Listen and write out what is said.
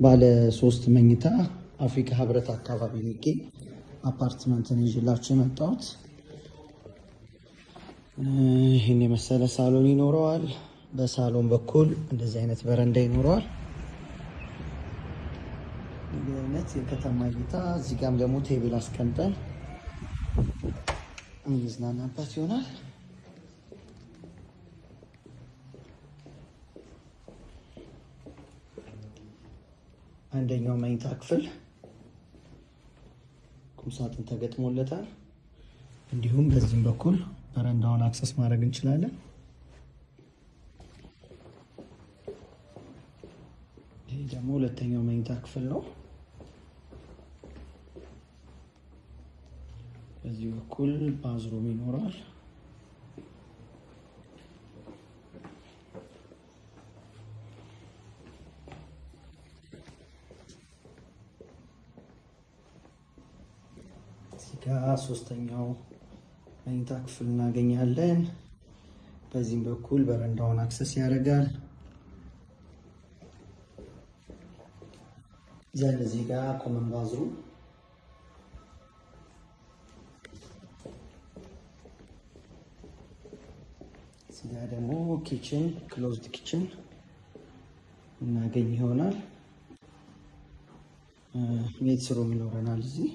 ባለ 3 መኝታ አፍሪካ ህብረት አካባቢ የሚገኝ አፓርትመንትን ይዤላችሁ የመጣሁት። ይህን የመሰለ ሳሎን ይኖረዋል። በሳሎን በኩል እንደዚህ አይነት በረንዳ ይኖረዋል። እንዲህ አይነት የከተማ እይታ። እዚህ ጋም ደግሞ ቴብል አስቀምጠን እንዝናናበት ይሆናል። አንደኛው መኝታ ክፍል ቁምሳጥን ተገጥሞለታል። እንዲሁም በዚህም በኩል በረንዳውን አክሰስ ማድረግ እንችላለን። ይህ ደግሞ ሁለተኛው መኝታ ክፍል ነው። በዚህ በኩል ባዝሩም ይኖራል። ሶስተኛው መኝታ ክፍል እናገኛለን። በዚህም በኩል በረንዳውን አክሰስ ያደርጋል። እዚህ ጋር ኮመን ባዝሩም፣ እዚህ ጋር ደግሞ ኪችን፣ ክሎዝድ ኪችን እናገኝ ይሆናል። ሜትስ ሩም ይኖረናል እዚህ